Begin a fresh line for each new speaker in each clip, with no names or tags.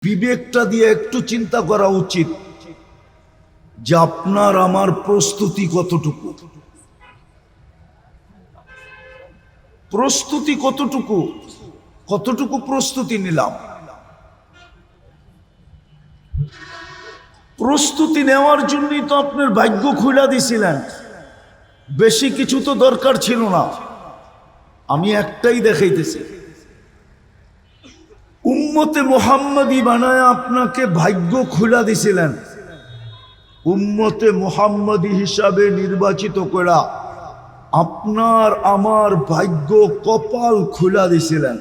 বিবেকটা দিয়ে একটু চিন্তা করা উচিত যে আপনার আমার প্রস্তুতি কতটুকু, কতটুকু প্রস্তুতি নিলাম। প্রস্তুতি নেওয়ার জন্যই তো আপনার ভাগ্য খুলে দিছিলেন, বেশি কিছু তো দরকার ছিল না। আমি একটাই দেখাইতেছি, উম্মতে মুহাম্মাদি বানায় আপনাকে ভাগ্য খুলে দিছিলেন, উম্মতে মুহাম্মাদি হিসাবে নির্বাচিত করা আপনার আমার ভাগ্য কপাল খুলে দিছিলেন।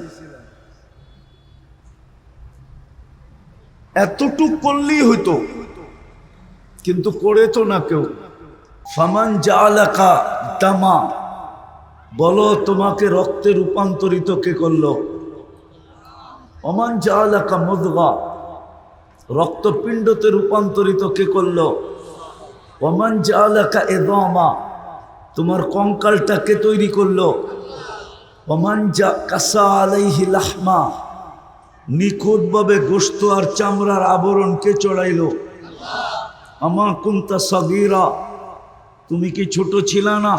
এতটুক করলেই হইতো, কিন্তু করে তো না কেউ। ফামান জাআলাকা দামা, বলো তোমাকে রক্তে রূপান্তরিত কে করলো? ওমান জাআলাকা মুদগা, রক্তপিণ্ডতে রূপান্তরিত কে করলো? ওমান জাআলাকা ইযামা, তোমার কঙ্কালটা কে তৈরি করলো? ওমান জা কাসা আলাইহি লাহমা, নিখুঁতভাবে গোশত আর চামড়ার আবরণ কে চড়াইল? আমা কুনতা সাগীরা, তুমি কি ছোট ছিলা না?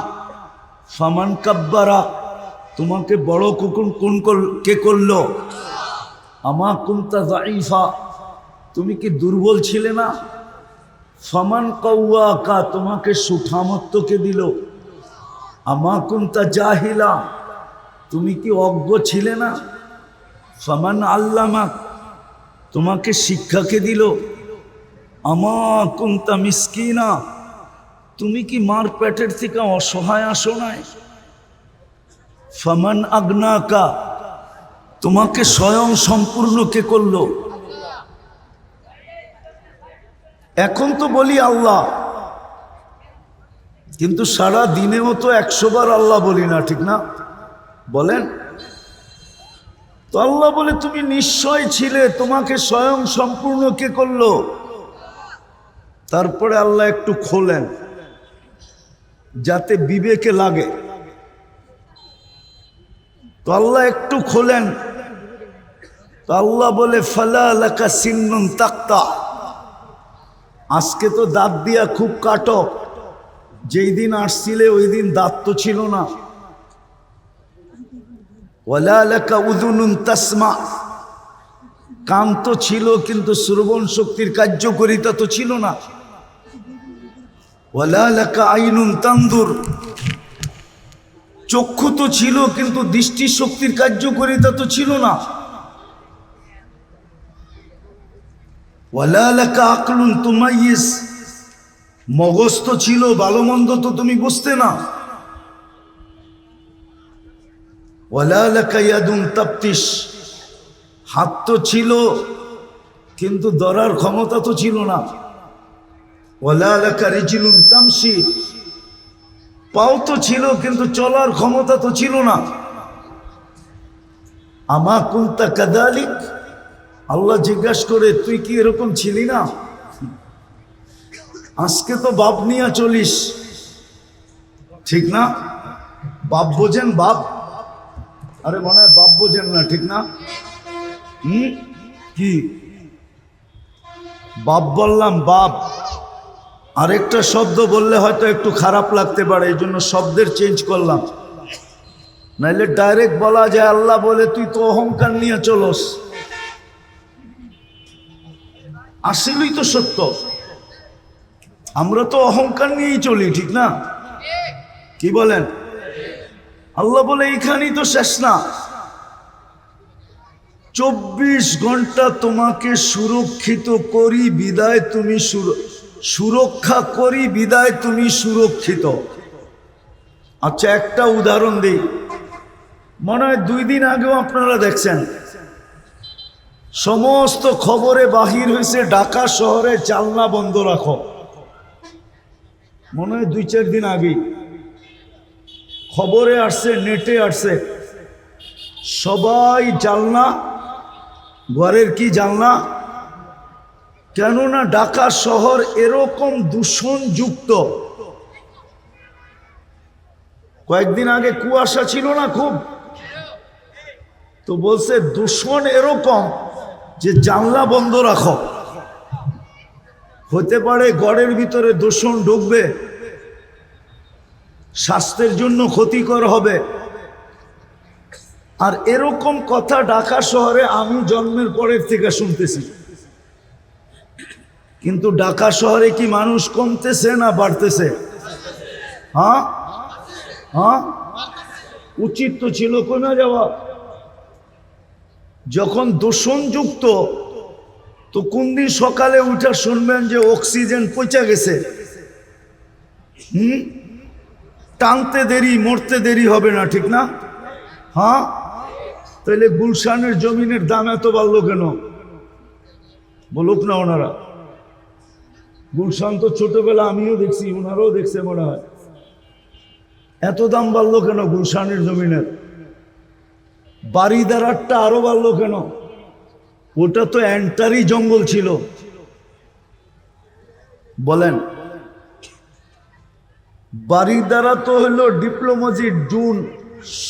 ফামান কাব্বারা, তোমাকে বড় কে করলো? আমা কুনতা যায়ীফা, তুমি কি দুর্বল ছিলে না? ফামান কাওয়াকা, তোমাকে সুঠামত্ব কে দিল? আমা কুনতা জাহিলা, তুমি কি অজ্ঞ ছিলে না? ফামান আল্লামাক, তোমাকে শিক্ষা কে দিল? আমা কুনতা মিসকিনা, তুমি কি মার পেটের থেকে অসহায় আসো নাই? ফামান আগনাকা, তোমাকে স্বয়ং সম্পূর্ণ কে করলো? এখন তো বলি আল্লাহ, কিন্তু সারা দিনেও তো 100 বার আল্লাহ বলি না, ঠিক না? বলেন তো। আল্লাহ বলে তুমি নিশ্চয় ছিলে, তোমাকে স্বয়ং সম্পূর্ণ কে করলো? তারপরে আল্লাহ একটু খোলেন যাতে বিবেকে লাগে, তো আল্লাহ একটু খোলেন, তো আল্লাহ বলে ফালা লাকা সিন্নুন তাক্তা, আজকে তো দাঁত দিয়া খুব কাটো, যেই দিন আসছিলে ওই দিন দাঁত তো ছিল না। ওয়ালা লাকা উযুনুন তাসমা, কান তো ছিল কিন্তু শ্রবণ শক্তির কার্যকারিতা তো ছিল না। ওয়ালা লাকা আইনুন তানদুর, চক্ষু তো ছিল কিন্তু দৃষ্টি শক্তির কার্যকারিতা তো ছিল না। ওয়ালা লাকা আকলুন তুমাইয়িজ, মগজ তো ছিল, ভালো মন্দ তো তুমি বুঝতে না। ওয়ালা লাকা ইয়াদুন তাফতিশ, হাত তো ছিল কিন্তু ধরার ক্ষমতা তো ছিল না। ওয়ালা লাকা রিজলুন তামশি, পাও তো ছিল কিন্তু চলার ক্ষমতা তো ছিল না। আমা কুনতা কাযালিক, আল্লাহ জিজ্ঞাসা করে তুই কি এরকম ছিলি না? আজকে তো বাপ নিয়ে চলিস, ঠিক না? বাপ বোঝেন? বাপ, আরে মনে হয় বাপ বোঝেন না, ঠিক না? কি বাপ বললাম? বাপ আরেকটা শব্দ বললে হয়তো একটু খারাপ লাগতে পারে, এই জন্য শব্দের চেঞ্জ করলাম, নাইলে ডাইরেক্ট বলা যায় আল্লাহ বলে তুই তো অহংকার নিয়ে চলস। আসলেই তো সত্য, আমরা তো অহংকার নিয়েই চলি, ঠিক না? কি বলেন? আল্লাহ বলে এইখানেই তো শেষ না, 24 ঘন্টা তোমাকে সুরক্ষিত করি বিদায় তুমি সুরক্ষা করি বিদায় তুমি সুরক্ষিত। আচ্ছা একটা উদাহরণ দিই, মনে হয় 2 দিন আগেও আপনারা দেখছেন সমস্ত খবরে বাহির হয়েছে ঢাকা শহরে জানলা বন্ধ রাখো, মনে হয় 2-4 দিন আগে খবরে আসছে, নেটে আসছে, সবাই জানলা, ঘরের কি জানলা, কেননা ঢাকা শহর এরকম দূষণযুক্ত। কয়েকদিন আগে কুয়াশা ছিল না খুব, তো বলছে দূষণ এরকম যে জানলা বন্ধ রাখো, হতে পারে ঘরের ভিতরে দূষণ ঢুকবে, স্বাস্থ্যের জন্য ক্ষতিকর হবে। আর এরকম কথা ঢাকা শহরে আমি জন্মের পরের থেকে শুনতেছি। কিন্তু ঢাকা শহরে কি মানুষ কমতেছে না বাড়তেছে? হ্যাঁ হ্যাঁ, উচিত তো ছিল কমে যাওয়া। যখন দূষণযুক্ত, তো কোন দিন সকালে উঠে শুনবেন যে অক্সিজেন পচে গেছে, টানতে দেরি, মরতে দেরি হবে না, ঠিক না? হ্যাঁ, তাহলে গুলশানের জমিনের দাম এত বাড়লো কেন? বলুক না ওনারা। গুলশান তো ছোটবেলা আমিও দেখছি, ওনারাও দেখছে মনে হয়। এত দাম বাড়লো কেন গুলশানের জমিনের? বাড়িদারারটা আরো বাড়লো কেন? ওটা তো এন্টারি জঙ্গল ছিল। বলেন, বাড়িদারা তো হলো ডিপ্লোমাজি, জুন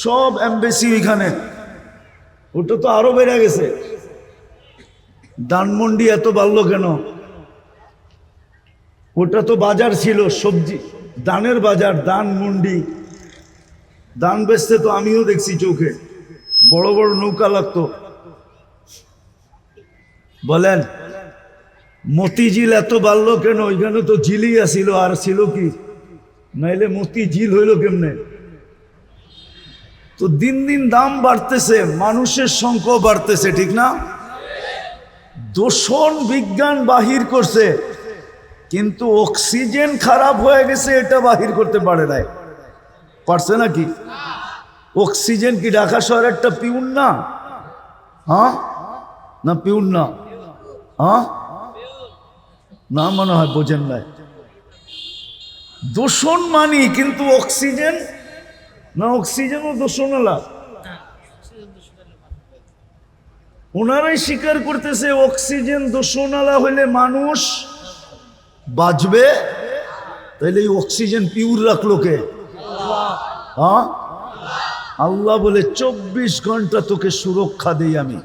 সব এমবেসি ওইখানে, ওটা তো আরো বেড়ে গেছে। ধানমন্ডি এত বাড়লো কেন? ওটা তো বাজার ছিল, সবজি ধানের বাজার, ধানমন্ডি। ধান বেচতে তো আমিও দেখছি চোখে, বড় বড় নৌকা লাগতো। বলেন, মতিঝিল এত বাড়লো কেন? ওইখানে তো ঝিলই আসিল, আর ছিল কি? নাইলে মতিঝিল হইল কেমনে? তো দিন দিন দাম বাড়তেছে, মানুষের সংখ্যা বাড়তেছে, ঠিক না? দূষণ বিজ্ঞান বাহির করছে, কিন্তু অক্সিজেন খারাপ হয়ে গেছে এটা বাহির করতে পারে নাই। পারছে নাকি? অক্সিজেন কি ঢাকা শহরে একটা পিউন না? হ্যাঁ না, পিউন না? হ্যাঁ না, মনে হয় বোঝেন নাই। দূষণ মানি, কিন্তু অক্সিজেন না, অক্সিজেনও দূষণ আলা। ওনারাই স্বীকার করতেছে অক্সিজেন দূষণ আলা হইলে মানুষ বাঁচবে। তাইলে এই অক্সিজেন পিউর রাখলো কে? হ্যাঁ, আল্লাহ বলে 24 ঘন্টা তোকে সুরক্ষা দেই আমি।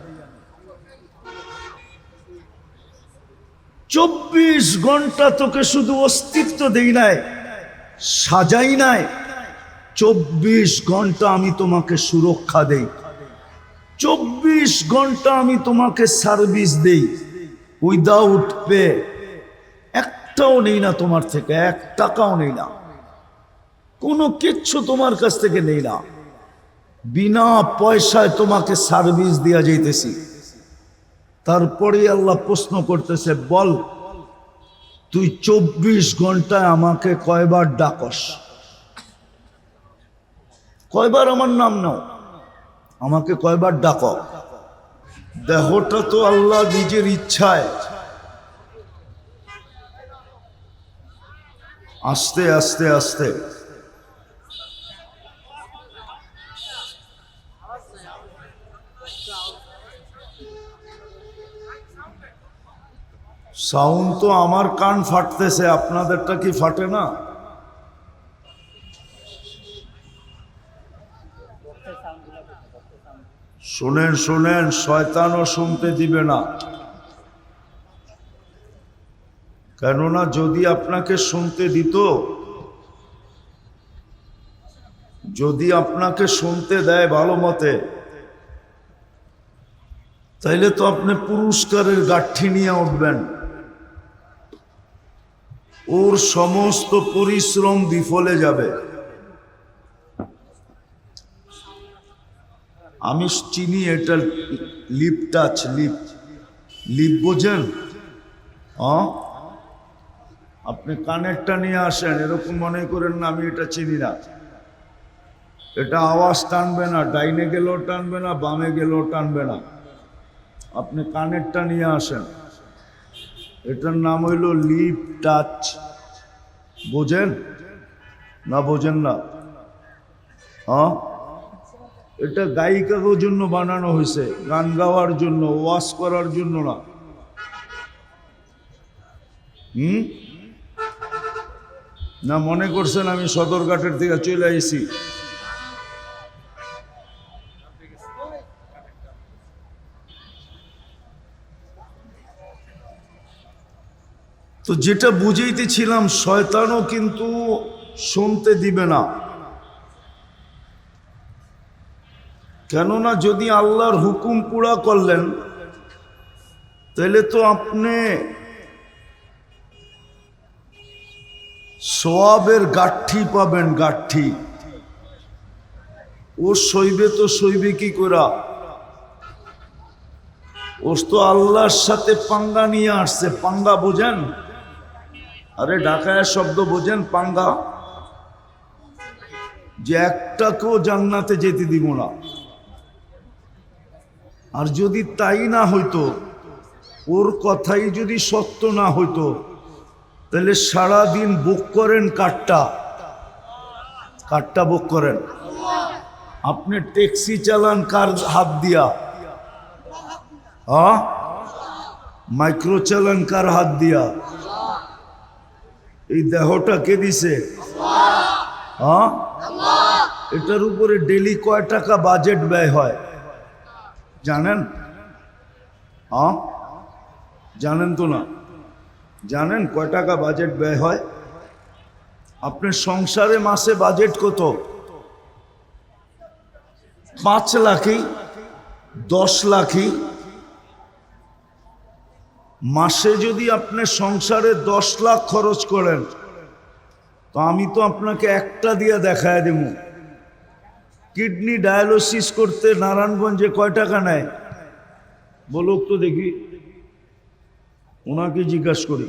24 ঘন্টা তোকে শুধু অস্তিত্ব দেই নাই, সাজাই নাই, 24 ঘন্টা আমি তোমাকে সুরক্ষা দেই, 24 ঘন্টা আমি তোমাকে সার্ভিস দেই, উইদাউট পে। একটাও নেই না তোমার থেকে, 1 টাকাও নেই না, কোনো কিচ্ছু তোমার কাছ থেকে নেই না, বিনা পয়সায় তোমাকে সার্ভিস দিয়া যাইতেছি। তারপরে আল্লাহ প্রশ্ন করতেছে, বল তুই 24 ঘন্টায় আমাকে কয়বার ডাকস? কয়বার আমার নাম নাও? আমাকে কয়বার ডাক? দেহটা তো আল্লাহ নিজের ইচ্ছায় আস্তে আস্তে আস্তে সাউন্ড তো আমার কান ফাটতেছে, আপনাদেরটা কি ফাটে না? শোনেন শোনেন, শয়তানও শুনতে দিবে না। কেননা যদি আপনাকে শুনতে দিত, যদি আপনাকে শুনতে দেয় ভালো মতে, তাইলে তো আপনি পুরস্কারের গাঠি নিয়ে উঠবেন, ওর সমস্ত পরিশ্রম বিফলে যাবে। আমি চিনি এটা, লিপ টাচ, লিপ লিপ বোঝেন? আপনি কানেরটা নিয়ে আসেন, এরকম মনে করেন না আমি এটা চিনি না। এটা আওয়াজ টানবে না, ডাইনে গেলেও টানবে না, বামে গেলেও টানবে না। আপনি কানেরটা নিয়ে আসেন, এটার নাম হইল লিপ টাচ। বোঝেন না? বোঝেন না? এটা গায়িকার জন্য বানানো হয়েছে, গান গাওয়ার জন্য, ওয়াজ করার জন্য না। না মনে করছেন আমি সদরঘাটের থেকে চলে আইছি? তো যেটা বুঝাইতেছিলাম, শয়তানও কিন্তু শুনতে দিবে না। কেননা যদি আল্লাহর হুকুম পুরা করলেন তাহলে তো আপনি সওয়াবের গাঠি পাবেন, গাঠি। ও সইবে তো সইবে কি করা? ও তো আল্লাহর সাথে পাঙ্গা নিয়ে আসছে। পাঙ্গা বোঝেন? আরে ঢাকায় শব্দ বোঝেন? পাঙ্গা, যে একটাকেও জান্নাতে যেতে দিব না। আর যদি তাই না হইতো, ওর কথাই যদি সত্য না হইতো, তাহলে সারাদিন বুক করেন কাঠটা, কাঠটা বুক করেন। আপনি ট্যাক্সি চালান কার হাত দিয়া? হ্যাঁ, মাইক্রো চালান কার হাত দিয়া? এই দেহটা কে দিছে? হ্যাঁ, এটার উপরে ডেলি কয় টাকা বাজেট ব্যয় হয় জানেন? হ্যাঁ, জানেন তো না? জানেন কয় টাকা বাজেট ব্যয় হয়? আপনার সংসারে মাসে বাজেট কত? 5 লাখই, 10 লাখই। মাসে যদি আপনি সংসারে 10 লাখ খরচ করেন, তো আমি তো আপনাকে একটা দিয়ে দেখায় দেব। কিডনি ডায়ালিসিস করতে নারায়ণগঞ্জে কয় টাকা নেয় বলুক তো দেখি, ওনাকে জিজ্ঞাসা করি।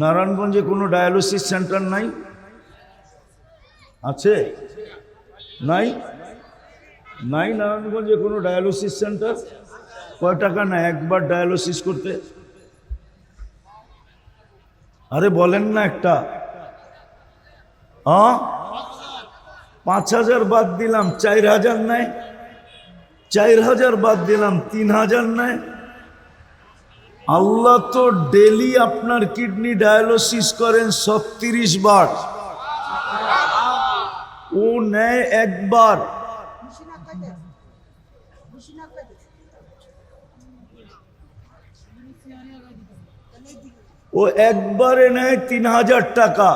নারায়ণগঞ্জে কোনো ডায়ালিসিস সেন্টার নাই? আছে? নাই? নাই নারায়ণগঞ্জে কোনো ডায়ালিসিস সেন্টার? কয় টাকা নেয় একবার ডায়ালিসিস করতে? আরে বলেন না একটা। 5,000 বাদ দিলাম 4,000 নেয়। 4,000 বাদ দিলাম 3,000 নেয়। আল্লাহ তো ডেলি আপনার কিডনি ডায়ালিসিস করেন 36 বার, ও নেয় একবার। ও একবারে নেয় 3,000 টাকা।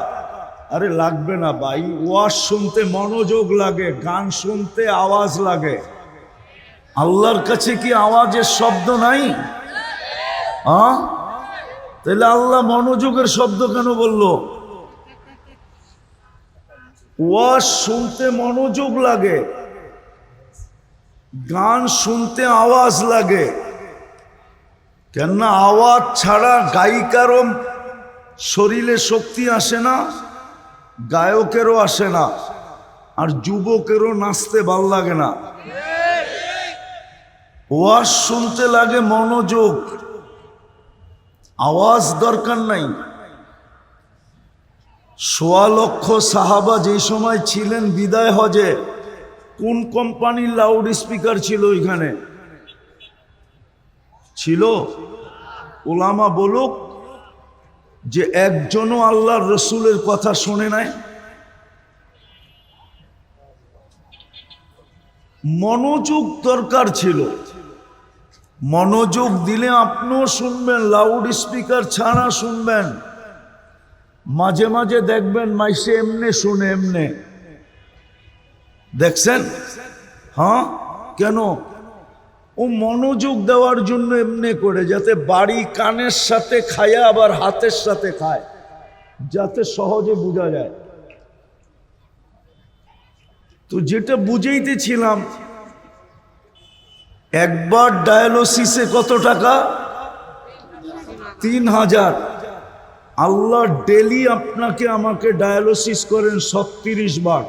আরে লাগবে না ভাই, ওয়াজ শুনতে মনোযোগ লাগে, গান শুনতে আওয়াজ লাগে। আল্লাহর কাছে কি আওয়াজের শব্দ নাই? হ্যাঁ, তাহলে আল্লাহ মনোযোগের শব্দ কেন বললো? ওয়াজ শুনতে মনোযোগ লাগে, গান শুনতে আওয়াজ লাগে। কেননা আওয়াজ ছাড়া গায়িকারও শরীরে শক্তি আসে না, গায়কেরও আসে না, আর যুবকেরও নাচতে ভাল লাগে না। ওয়াজ শুনতে লাগে মনোযোগ, আওয়াজ দরকার নাই। 1.25 লক্ষ সাহাবা যেই সময় ছিলেন বিদায় হজে, কোন কোম্পানির লাউড স্পিকার ছিল ওইখানে? ছিল? ওলামা বলুক যে একজনও আল্লাহর রসুলের কথা শোনে নাই। মনোযোগ দরকার ছিল। মনোযোগ দিলে আপনিও শুনবেন, লাউড স্পিকার ছাড়া শুনবেন। মাঝে মাঝে দেখবেন মাইসে এমনে শুনে, এমনে দেখছেন? হ্যাঁ, কেন? ও মনোযোগ দেওয়ার জন্য এমনি করে, যাতে বাড়ি কানের সাথে খায় আবার হাতের সাথে খায়, যাতে সহজে বোঝা যায়। তো যেটা বুঝাইতেছিলাম, একবার ডায়ালিসিসে কত টাকা? 3,000। আল্লাহ ডেলি আপনাকে আমাকে ডায়ালিসিস করেন 36 বার।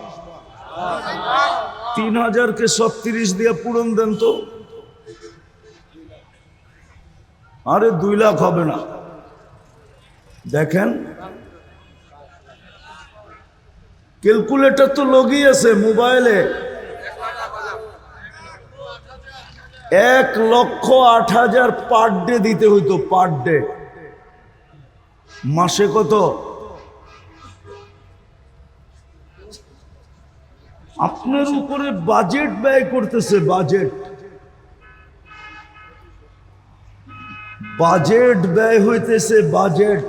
3,000-কে 36 দিয়ে পূরণ দেন তো। আরে 2 লাখ হবে না। দেখেন, ক্যালকুলেটর তো লগই আছে মোবাইলে। 1,08,000 পার ডে দিতে হইতো, পার ডে। মাসে কত? আপনার উপরে বাজেট ব্যয় করতেছে, বাজেট। বাজেট ব্যয় হইতেছে, বাজেট।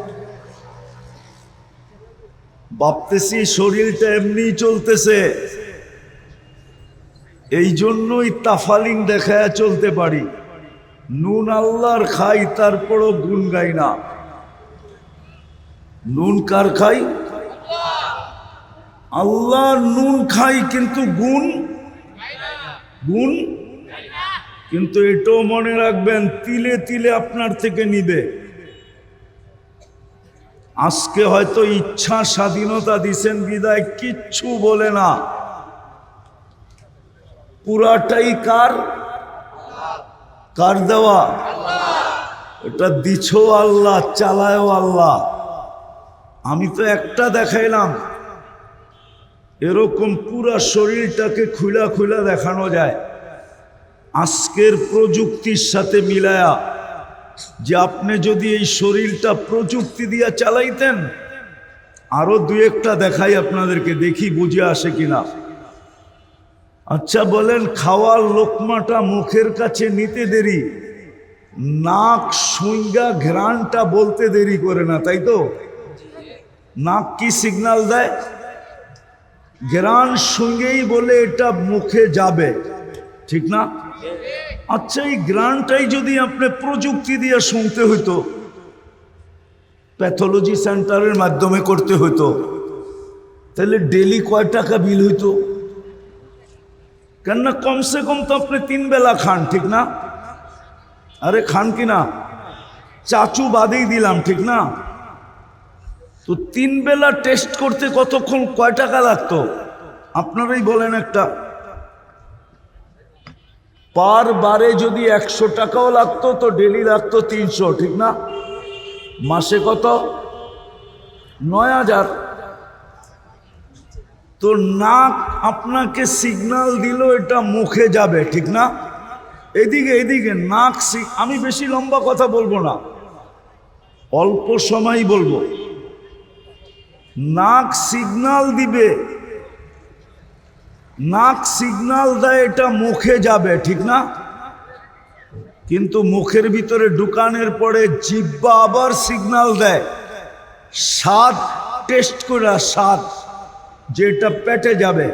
ভাবতেছি শরীরটা এমনি চলতেছে, এই জন্যই তাফালিং দেখায় চলতে পারি। নুন আল্লাহর খাই, তারপরও গুণ গাই না। নুন কার খাই? আল্লাহ নুন খাই, কিন্তু গুণ কিন্তু এটাও মনে রাখবেন, তিলে তিলে আপনার থেকে নিবে। আজকে হয়তো ইচ্ছা স্বাধীনতা দিছেন বিদায় কিচ্ছু বলে না, পুরাটাই কার দেওয়া? এটা দিছো আল্লাহ, চালায়ও আল্লাহ। আমি তো একটা দেখাইলাম, এরকম পুরা শরীরটাকে খুলা খুলা দেখানো যায় আজকের প্রযুক্তির সাথে মিলায়া। যে আপনি যদি এই শরীরটা প্রযুক্তি দিয়ে চালাইতেন, আরো দুই একটা দেখাই আপনাদেরকে, দেখি বুঝে আসে কিনা। আচ্ছা বলেন, খাওয়ার লোকমাটা মুখের কাছে নিতে দেরি, নাক সুইঙ্গা ঘ্রাণটা বলতে দেরি করে না, তাই তো? নাক কি সিগন্যাল দেয়? ঘ্রাণ সঙ্গেই বলে এটা মুখে যাবে, ঠিক না? আচ্ছা, এই ঘ্রাণটাই যদি আপনি প্রযুক্তি দিয়ে শুনতে হইতো, প্যাথোলজি সেন্টারের মাধ্যমে করতে হইতো, তাহলে ডেলি কয় টাকা বিল হইতো? কেননা কমসে কম তো আপনি 3 বেলা খান, ঠিক না? আরে খান কিনা? চাচু বাদেই দিলাম, ঠিক না? তো 3 বেলা টেস্ট করতে কতক্ষণ, কয় টাকা লাগতো? আপনারাই বলেন একটা। পার বারে যদি 100 টাকাও লাগতো, তো ডেলি লাগতো 300, ঠিক না? মাসে কত? 9000। তো নাক আপনাকে সিগন্যাল দিল এটা মুখে যাবে, ঠিক না? এদিকে নাক, আমি বেশি লম্বা কথা বলবো না, অল্প সময় বলবো। নাক সিগন্যাল দিবে, নাক সিগন্যাল দেয় এটা মুখে যাবে, ঠিক না? কিন্তু মুখের ভিতরে ঢুকানোর পরে জিহ্বা আবার সিগন্যাল দেয়, স্বাদ টেস্ট করে, স্বাদ যেটা পেটে যাবে।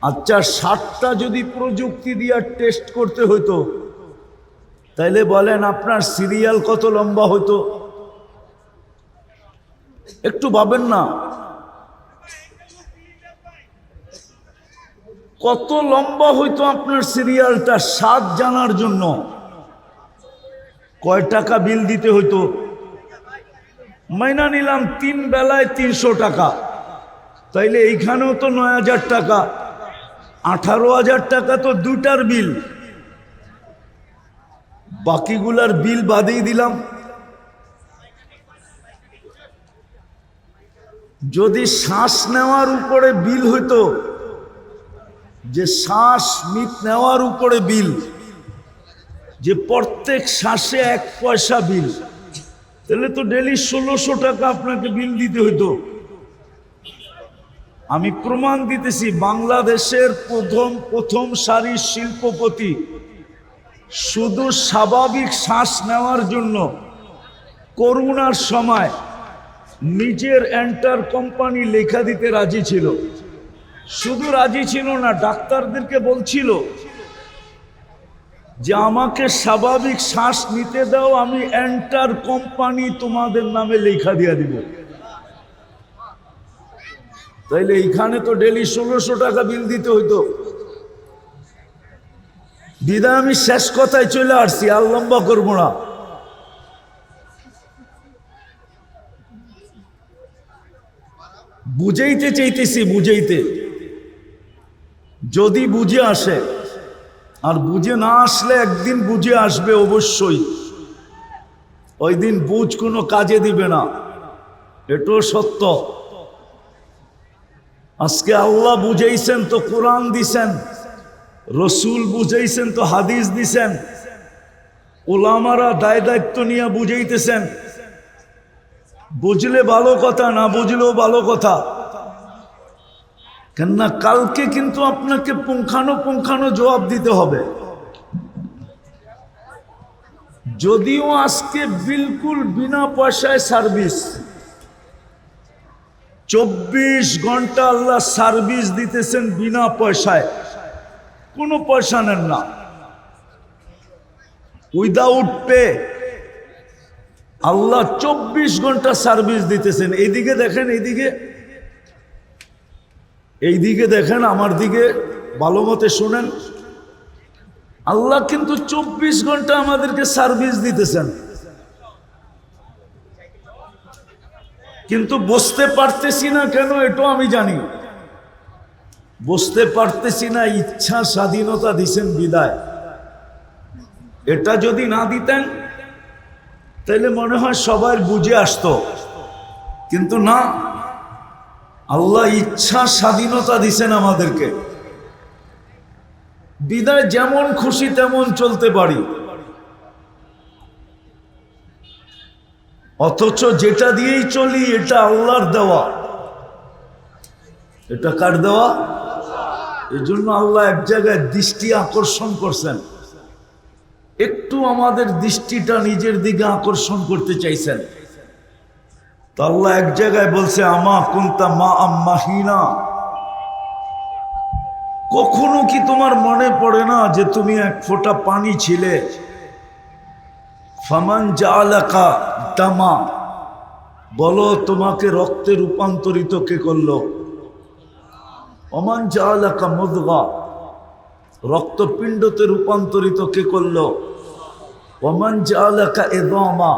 আচ্ছা, স্বাদটা যদি প্রযুক্তি দিয়ে টেস্ট করতে হতো, তাইলে বলেন আপনার সিরিয়াল কত লম্বা হতো? একটু ভাবেন না, কত লম্বা হইতো আপনার সিরিয়ালটা স্বাদ জানার জন্য। কয় টাকা বিল দিতে হইতো? মাইনা নিলাম 3 বেলায় 300 টাকা, তাইলে এইখানেও তো 9000 টাকা, 18,000 টাকা তো দুটার বিল। বাকিগুলার বিল বাদেই দিলাম। যদি শ্বাস নেওয়ার উপরে বিল হইতো, যে শ্বাস নেওয়ার উপরে বিল, যে প্রত্যেক শ্বাসে 1 পয়সা বিল, তাহলে তো ডেলি 1600 টাকা আপনাকে বিল দিতে হইতো। আমি প্রমাণ দিতেছি, বাংলাদেশের প্রথম সারির শিল্পপতি শুধু স্বাভাবিক শ্বাস নেওয়ার জন্য করোনার সময় নিজের এন্টার কোম্পানি লেখা দিতে রাজি ছিল। শুধু রাজি ছিল না, ডাক্তারদেরকে বলছিল যে আমাকে স্বাভাবিক শ্বাস নিতে দাও, আমি এন্টার কোম্পানি তোমাদের নামে লেখা দিয়ে দিব। তাইলে এইখানে তো ডেলি 1600 টাকা বিল দিতে হইতো। বিদায় আমি শেষ কথায় চলে আসছি, আর লম্বা করবো না। বুঝাইতে চাইতেছি, যদি বুঝে আসে, আর বুঝে না আসলে একদিন বুঝে আসবে অবশ্যই। ওই দিন বুঝ কোনো কাজে দিবে না, এটাও সত্য। আজকে আল্লাহ বুঝাইছেন তো কোরআন দিছেন, রসুল বুঝাইছেন তো হাদিস দিছেন, ওলামারা দায় দায়িত্ব নিয়ে বুঝাইতেছেন। বুঝলে ভালো কথা, না বুঝলেও ভালো কথা। কেননা কালকে কিন্তু আপনাকে পুঙ্খানো জবাব দিতে হবে। যদিও আজকে বিলকুল বিনা পয়সায় সার্ভিস, 24 ঘন্টা আল্লাহ সার্ভিস দিতেছেন বিনা পয়সায়, কোনো পয়সা নেন না, উইদাউট পে আল্লাহ 24 ঘন্টা সার্ভিস দিতেছেন। এইদিকে দেখেন, এইদিকে দেখেন, আমার দিকে ভালো মতে শোনেন। আল্লাহ কিন্তু 24 ঘন্টা আমাদেরকে সার্ভিস দিতেছেন, কিন্তু বুঝতে পারতেছি না কেন, এটাও আমি জানি। বুঝতে পারতেছি না, ইচ্ছা স্বাধীনতা দিছেন বিদায়। এটা যদি না দিতেন তাহলে মনে হয় সবার বুঝে আসতো, কিন্তু না, আল্লাহ ইচ্ছা স্বাধীনতা দিছেন আমাদেরকে বিদায়, যেমন খুশি তেমন চলতে পারি। অথচ যেটা দিয়েই চলি এটা আল্লাহর দেওয়া। এটা কার দেওয়া? এই জন্য আল্লাহ এক জায়গায় দৃষ্টি আকর্ষণ করছেন, একটু আমাদের দৃষ্টিটা নিজের দিকে আকর্ষণ করতে চাইছেন। তো আল্লাহ এক জায়গায় বলছে, আমা কুনতা মা আম্মাহিনা, কখনো কি তোমার মনে পড়ে না যে তুমি এক ফোঁটা পানি ছিলে? ফামান জাআলাকা দামা, বলো তোমাকে রক্তে রূপান্তরিত কে করলো? ওমান জাআলাকা মুদগা, রক্তপিণ্ডতে রূপান্তরিত কে করলো? ওমান জাআলাকা ইযামা,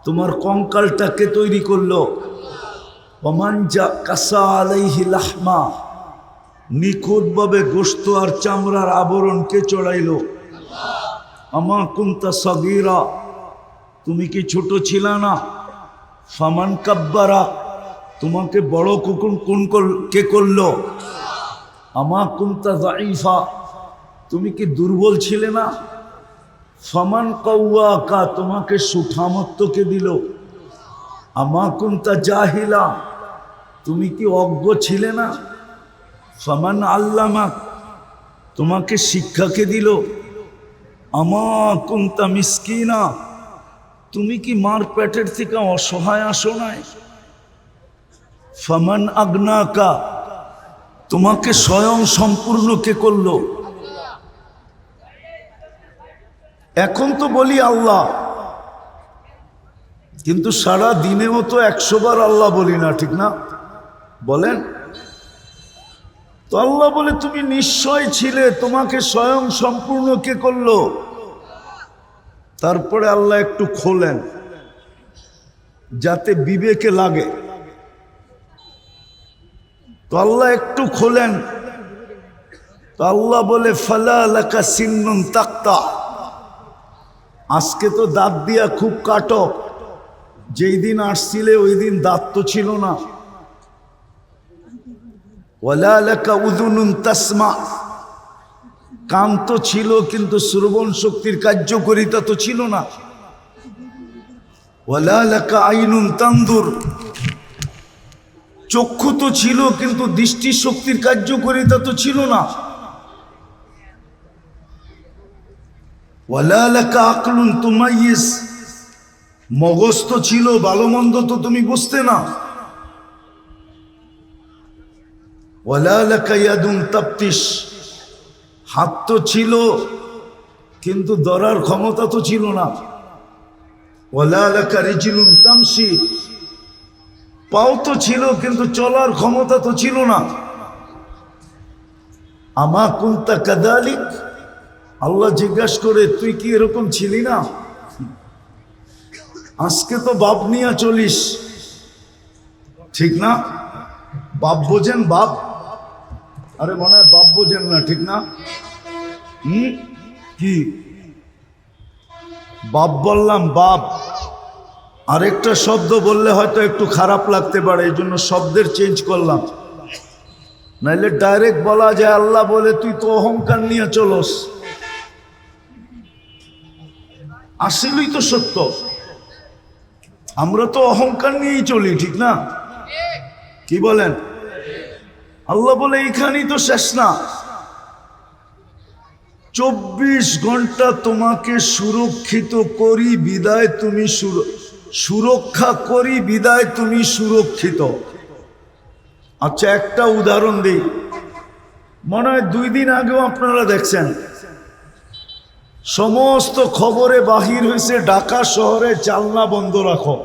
তোমার কঙ্কালটা কে তৈরি করলো? ওমান কাসা আলাইহি লাহমা, নিখুঁতভাবে গোশত আর চামড়ার আবরণ কে চড়াইলো? আমা কুনতা সগীরা, তুমি কি ছোট ছিল না? ফামান কাব্বারা, তোমাকে বড় কে করলো? আমা কুনতা যায়ীফা, তুমি কি দুর্বল ছিলে না? ফামান কাওয়াকা, তোমাকে সুঠামত্ব কে দিল? আমা কুনতা জাহিলা, তুমি কি অজ্ঞ ছিলে না? ফামান আল্লামাক, তোমাকে শিক্ষাকে দিল? আমা কুনতা মিসকিনা, তুমি কি মার পেটের থেকে অসহায় আসো নাই? ফামান আগনাকা, তোমাকে স্বয়ং সম্পূর্ণ কে করলো? এখন তো বলি আল্লাহ, কিন্তু সারা দিনেও তো 100 বার আল্লাহ বলি না, ঠিক না? বলেন তো। আল্লাহ বলে তুমি নিশ্চয় ছিলে, তোমাকে স্বয়ং সম্পূর্ণ কে করলো? তারপরে আল্লাহ একটু খোলেন যাতে বিবেকে লাগে, তো আল্লাহ একটু খোলেন। তো আল্লাহ বলে ফালা লাকা সিন্নুন তাক্তা, আজকে তো দাঁত দিয়া খুব কাটো, যেই দিন আসছিলে ওই দিন দাঁত তো ছিল না। ওয়ালা লাকা উযুনুন তাসমা, কান তো ছিল কিন্তু শ্রবণ শক্তির কার্যকারিতা তো ছিল না। ওয়ালা লাকা আইনুন তানদুর, চক্ষু তো ছিল কিন্তু দৃষ্টি শক্তির কার্যকারিতা তো ছিল না। ওয়ালা লাকা আকলুন তুমাইয়িজ, মগজ তো ছিল, ভালো মন্দ তো তুমি বুঝতে না। ওয়ালা লাকা ইয়াদুন তাবতিশ, হাত তো ছিল কিন্তু ধরার ক্ষমতা তো ছিল না। ওয়ালা লাকা রিজলুন তামশি, পাও তো ছিল কিন্তু চলার ক্ষমতা তো ছিল না। আমা কুনতা কাযালিক, আল্লাহ জিজ্ঞাসা করে তুই কি এরকম ছিলি না? আজকে তো বাপ নিয়ে চলিস, ঠিক না? বাপ বোঝেন? বাপ, আরে মনে হয় বাপ বোঝেন না, ঠিক না? কি বাপ বললাম? বাপ আরেকটা শব্দ বললে হয়তো একটু খারাপ লাগতে পারে, এই জন্য শব্দের চেঞ্জ করলাম, নাইলে ডাইরেক্ট বলা যায় আল্লাহ বলে তুই তো অহংকার নিয়ে চলস। আসলেই তো সত্য, আমরা তো অহংকার নিয়েই চলি, ঠিক না? কি বলেন? আল্লাহ বলে এইখানেই তো শেষ না, 24 ঘন্টা তোমাকে সুরক্ষিত করি বিদায় তুমি সুরক্ষা করি বিদায় তুমি সুরক্ষিত। আচ্ছা, একটা উদাহরণ দিই। মনে হয় 2 দিন আগেও আপনারা দেখছেন, সমস্ত খবরে বাহির হয়েছে ঢাকা শহরে জানলা বন্ধ রাখো।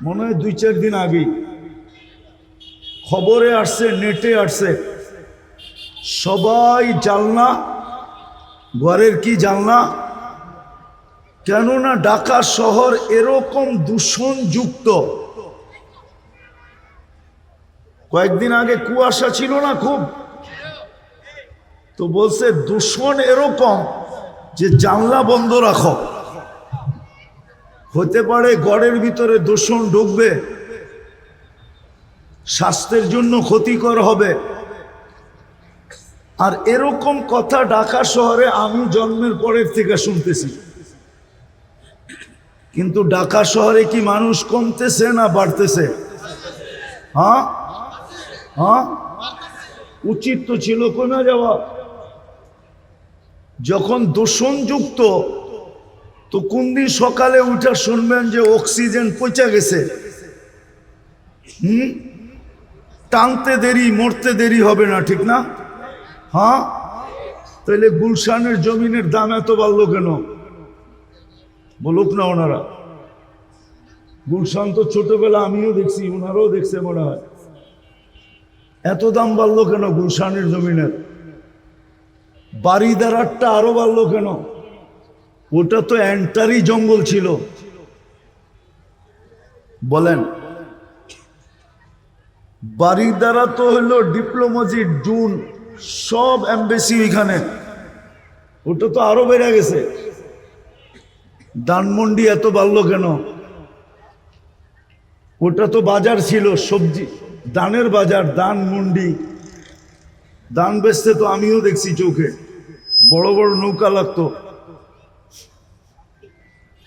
মনে হয় 2-4 দিন আগেই খবরে আসছে, নেটে আসছে, সবাই জানলা, ঘরের কি জানলা, কেননা ঢাকা শহর এরকম দূষণযুক্ত। কয়েকদিন আগে কুয়াশা ছিল না খুব, তো বলছে দূষণ এরকম যে জানলা বন্ধ রাখো। হতে পারে ঘরের ভিতরে দূষণ ঢুকবে, স্বাস্থ্যের জন্য ক্ষতিকর হবে। আর এরকম কথা ঢাকা শহরে আমি জন্মের পরের থেকে শুনতেছি। কিন্তু ঢাকা শহরে কি মানুষ কমতেছে না বাড়তেছে? হ্যাঁ হ্যাঁ, উচিত তো ছিল কমে যাওয়া। যখন দূষণযুক্ত, তো কোন দিন সকালে উঠে শুনবেন যে অক্সিজেন পচে গেছে, টানতে দেরি, মরতে দেরি হবে না, ঠিক না? হ্যাঁ, তাহলে গুলশানের জমিনের দাম এত বাড়লো কেন? বলুক না ওনারা। গুলশান তো ছোটবেলা আমিও দেখছি, ওনারাও দেখছে মনে হয়। এত দাম বাড়লো কেন গুলশানের জমিনের? বাড়িদারারটা আরো বাড়লো কেন? ওটা তো এন্টারি জঙ্গল ছিল। বলেন, বাড়িদারা তো হলো ডিপ্লোমেসি, জুন সব এমবেসি এখানে, ওটা তো আরো বেড়ে গেছে। ধানমন্ডি এত বাড়লো কেন? ওটা তো বাজার ছিল, সবজি দানের বাজার, ধানমন্ডি। ধান বেচতে তো আমিও দেখছি চোখে, বড় বড় নৌকা লাগতো।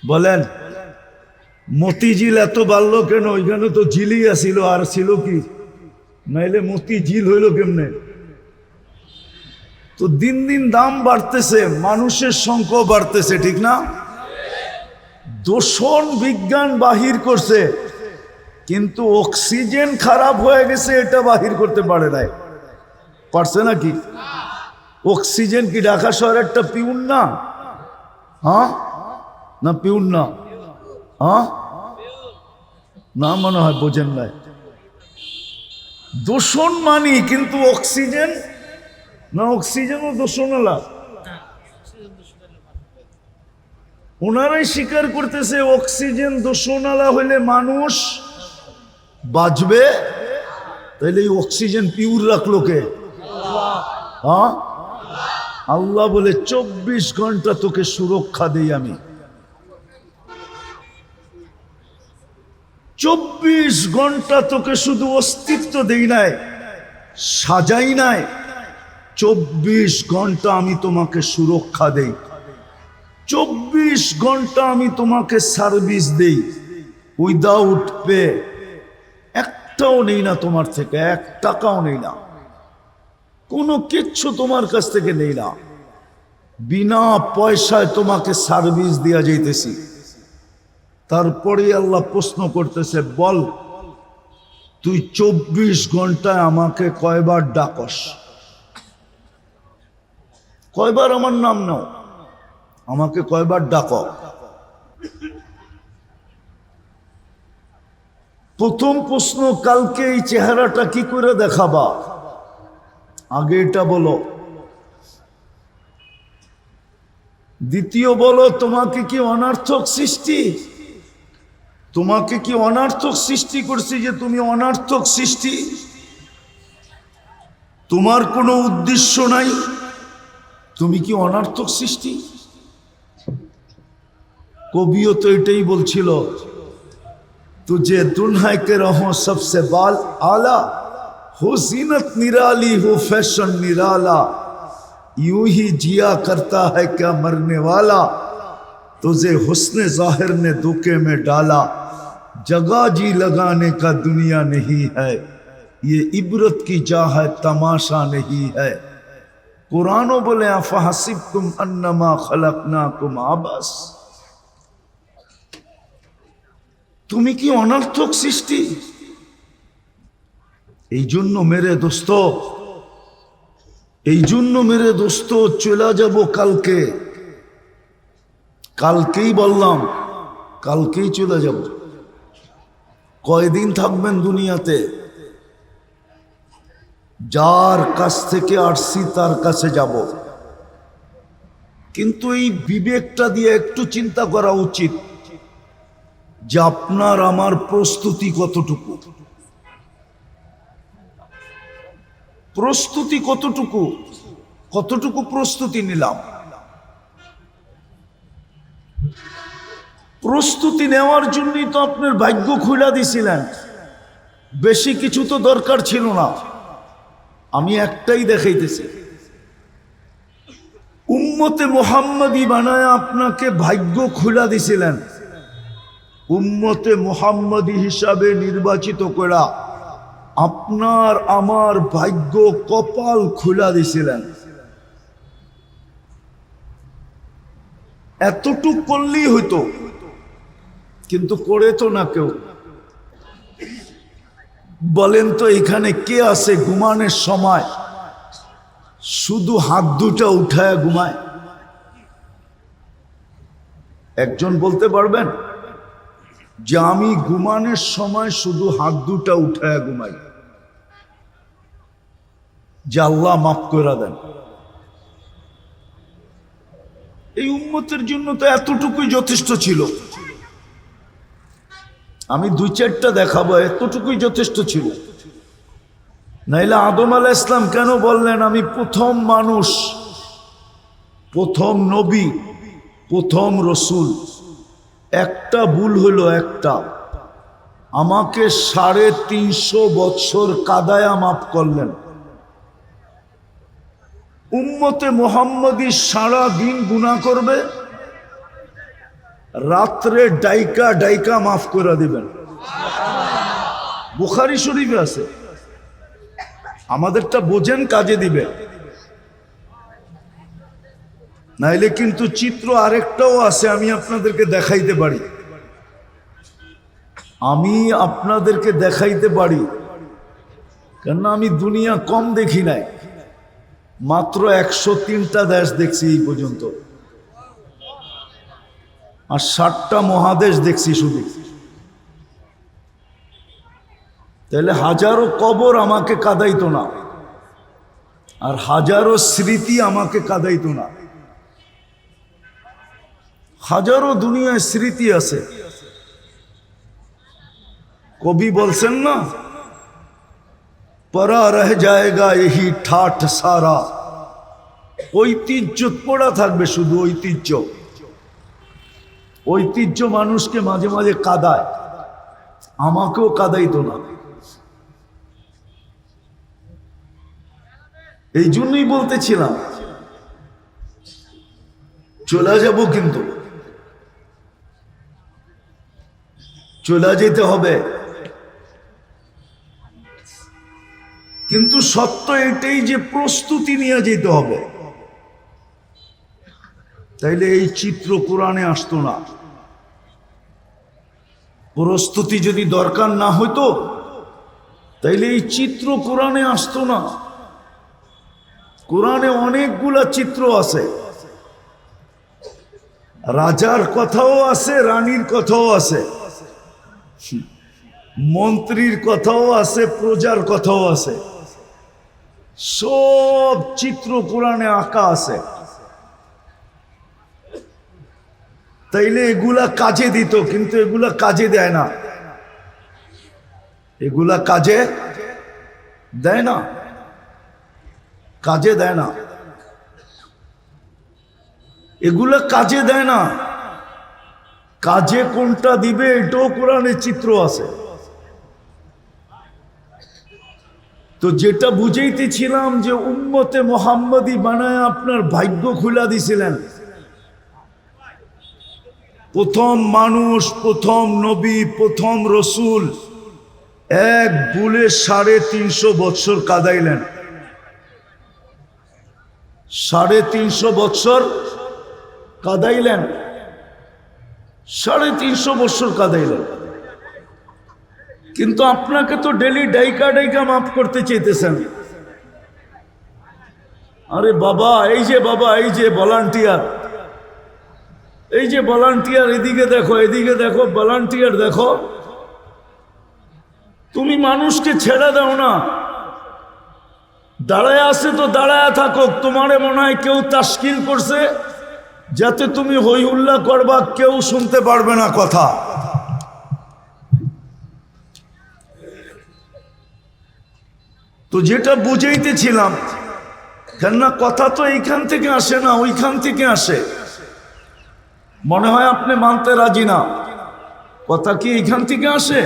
বলেন, মতিঝিল এত বাড়লো কেন? ওইখানে তো ঝিলই আসিল, আর ছিল কি? নাইলে মতি ঝিল হইল কেমনে? তো দিন দিন দাম বাড়তেছে, মানুষের সংখ্যা বাড়তেছে, ঠিক না? দূষণ বিজ্ঞান বাহির করছে, কিন্তু অক্সিজেন খারাপ হয়ে গেছে এটা বাহির করতে পারে নাই। পারছে নাকি? অক্সিজেন কি ঢাকা শহরেরটা পিউন না? হ্যাঁ না, পিউন না? হ্যাঁ না, মনে হয় বোঝেন নাই। দূষণ মানি, কিন্তু অক্সিজেন না, অক্সিজেনও দূষণওয়ালা। ওনারাই স্বীকার করতেছে অক্সিজেন দূষণওয়ালা হইলে মানুষ বাঁচবে। তাইলে এই অক্সিজেন পিউর রাখলো কে? হ্যাঁ, আল্লাহ বলে 24 ঘন্টা তোকে সুরক্ষা দেই আমি। 24 ঘন্টা তোকে শুধু অস্তিত্ব দেই নাই, সাজাই নাই, 24 ঘন্টা আমি তোমাকে সুরক্ষা দেই, 24 ঘন্টা আমি তোমাকে সার্ভিস দেই, উইদাউট পে। একটাও নেই না তোমার থেকে, 1 টাকাও নেই না, কোনো কিচ্ছু তোমার কাছ থেকে নেই না, বিনা পয়সায় তোমাকে সার্ভিস দেয়া যাইতেছি। তারপরে আল্লাহ প্রশ্ন করতেছে, বল তুই 24 ঘন্টায় আমাকে কয়বার ডাকস? কয়বার আমার নাম নাও? আমাকে কয়বার ডাক? প্রথম প্রশ্ন, কালকে এই চেহারাটা কি করে দেখাবা? আগে এটা বলো। দ্বিতীয় বলো, তোমাকে কি অনার্থক সৃষ্টি? তোমাকে কি অনার্থক সৃষ্টি করছি যে তুমি অনার্থক সৃষ্টি? তোমার কোনো উদ্দেশ্য নাই, তুমি কি অনার্থক সৃষ্টি? কবিও তো এটাই বলছিল, तुझे दुल्हा के रहो सबसे बाल आला, हो जीनत निराली हो फैशन निराला, यूं ही जिया करता है क्या मरने वाला, तुझे हुस्न जाहिर ने धोखे में डाला, जगह जी लगाने का दुनिया नहीं है, ये इबरत की जा है तमाशा नहीं है। কোরআনও বলে আফাহাসিবতুম আন্নামা খালাকনাকুম আবাস, তুমি কি অনর্থক সৃষ্টি? এই জন্য মেরে দোস্ত, এই জন্য মেরে দোস্ত চলে যাব কালকে, কালকেই বললাম, কালকেই চলে যাব। কয়দিন থাকবেন দুনিয়াতে? যার কাছ থেকে আসছি তার কাছে যাব। কিন্তু এই বিবেকটা দিয়ে একটু চিন্তা করা উচিত যে আপনার আমার প্রস্তুতি কতটুকু, প্রস্তুতি কতটুকু, কতটুকু প্রস্তুতি নিলাম। প্রস্তুতি নেওয়ার জন্যই তো আপনার ভাগ্য খুলে দিছিলেন, বেশি কিছু তো দরকার ছিল না। আমি একটাই দেখাইতেছি, উম্মতে মুহাম্মাদি বানায় আপনাকে ভাগ্য খুলে দিছিলেন, উম্মতে মুহাম্মাদি হিসাবে নির্বাচিত করা আপনার আমার ভাগ্য কপাল খুলে দিছিলেন। এতটুক করলেই হইতো, কিন্তু করে তো না কেউ। বলেন তো এখানে কে আছে ঘুমানোর সময় শুধু হাত দুটা উঠায় ঘুমায়? একজন বলতে পারবেন যে আমি ঘুমানোর সময় শুধু হাত দুটা উঠায় ঘুমাই, যে আল্লাহ মাফ করে দেন? এই উম্মতের জন্য তো এতটুকুই যথেষ্ট ছিল। আমি দুই চারটা দেখাবো, এতটুকুই যথেষ্ট ছিল। নাইলে আদম আলাইহিস সালাম কেন বললেন আমি প্রথম মানুষ, প্রথম নবী, প্রথম রসুল? একটা ভুল হলো, একটা, আমাকে 350 বছর কাদায়া মাফ করলেন। উম্মতে মুহাম্মাদি সারা দিন গুনাহ করবে, রাত্রে ডাইকা ডাইকা মাফ করে দিবেন। বুখারী শরীফে আছে। আমাদেরটা বোঝেন, কাজে দিবে। নাইলে কিন্তু চিত্র আরেকটাও আছে, আমি আপনাদেরকে দেখাইতে পারি, আমি আপনাদেরকে দেখাইতে পারি। কেননা আমি দুনিয়া কম দেখি নাই, মাত্র 103টা দেশ দেখছি এই পর্যন্ত, আর 60টা মহাদেশ দেখছি শুধু। তাহলে হাজারো কবর আমাকে কাঁদাইতো না, আর হাজারো স্মৃতি আমাকে কাঁদাইতো না। হাজারো দুনিয়ায় স্মৃতি আছে। কবি বলছেন না, পরা রহ জায়েগা यही ঠাঠ সারা, ঐতিহ্য পড়া থাকবে, শুধু ঐতিহ্য। ঐতিহ্য মানুষকে মাঝে মাঝে কাঁদায়, আমাকেও কাঁদাইতো না। এই জন্যই বলতেছিলাম চলে যাব, কিন্তু চলে যেতে হবে। কিন্তু সত্য এটাই যে প্রস্তুতি নিয়ে যেতে হবে, তাইলে এই চিত্র কোরআনে আসতো না। প্রস্তুতি যদি দরকার না হইতো তাইলে এই চিত্র কোরআনে আসতো না। কোরআনে অনেকগুলা চিত্র আছে, রাজার কথাও আছে, রানীর কথাও আছে, মন্ত্রীর কথাও আছে, প্রজার কথাও আছে, সব চিত্র কোরআনে আঁকা আছে। তাইলে এগুলা কাজে দিত, কিন্তু এগুলা কাজে দেয় না, এগুলা কাজে দেয় না, কাজে দেয় না, এগুলা কাজে দেয় না। কাজে কোনটা দিবে এটাও কোরআনে চিত্র আছে। তো যেটা বুঝাইতেছিলাম যে উম্মতে মুহাম্মাদি বানায় আপনার ভাগ্য খুলে দিছিলেন, প্রথম মানুষ, প্রথম নবী, প্রথম রসুল, এক ভুলে 350 বছর কাদাইলেন। 350 বছর কাদাইলেন, 350 বছর কাদাইলেন, কিন্তু আপনাকে তো ডেলি ডাইকা ডাইকা মাফ করতে চাইতেছেন। আরে বাবা, এই যে বাবা, এই যে ভলান্টিয়ার, এই যে ভলান্টিয়ার, এদিকে দেখো, এদিকে দেখো, ভলান্টিয়ার দেখো, তুমি মানুষকে ছেড়ে দাও না, দাঁড়ায় আছে তো দাঁড়ায় থাকো। তোমারে মনে হয় কেউ তাশকিল করছে যাতে তুমি হই হুল্লা করবা, কেউ শুনতে পারবে না কথা। তো যেটা বুঝাইতেছিলাম, কেননা কথা তো এইখান থেকে আসে না, ওইখান থেকে আসে। মনে হয় আপনি মানতে রাজি না, কথা কি এইখান থেকে আসে?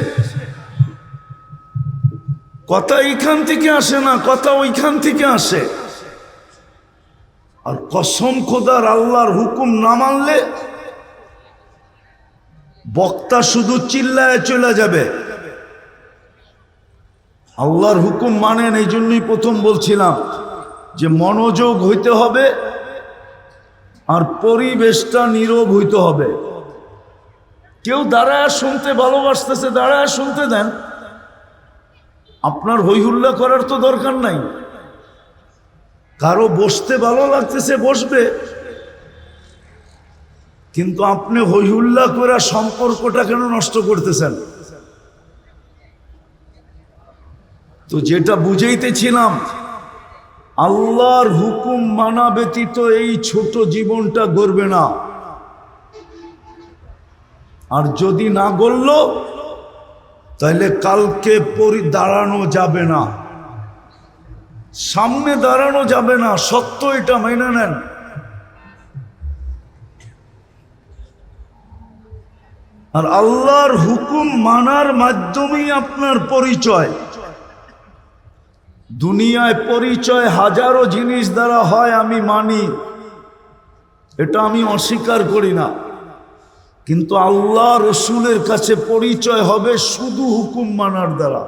কথা এইখান থেকে আসে না, কথা ওইখান থেকে আসে। আর কসম খোদার, আল্লাহর হুকুম না মানলে বক্তা শুধু চিল্লায় চলে যাবে। আল্লাহর হুকুম মানেন, এই জন্যই প্রথম বলছিলাম যে মনোযোগ হইতে হবে আর পরিবেশটা নীরব হইতে হবে। কেউ দাঁড়ায় শুনতে ভালোবাসতেছে, দাঁড়ায় শুনতে দেন, আপনার হইহুল্লা করার তো দরকার নাই। কারো বসতে ভালো লাগতেছে বসবে, কিন্তু আপনি হইহুল্লা করে সম্পর্কটা কেন নষ্ট করতেছেন? তো যেটা বুঝাইতেছিলাম, আল্লাহর হুকুম মানা ব্যতীত এই ছোট জীবনটা গড়বে না। আর যদি না গড়ল, তাহলে কালকে দাঁড়ানো যাবে না, সামনে দাঁড়ানো যাবে না। সত্য, এটা মেনে নেন। আর আল্লাহর হুকুম মানার মাধ্যমেই আপনার পরিচয়। দুনিয়ায় পরিচয় হাজারো জিনিস দ্বারা হয়, আমি মানি, এটা আমি অস্বীকার করি না, কিন্তু আল্লাহ রসুলের কাছে পরিচয় হবে শুধু হুকুম মানার দ্বারা।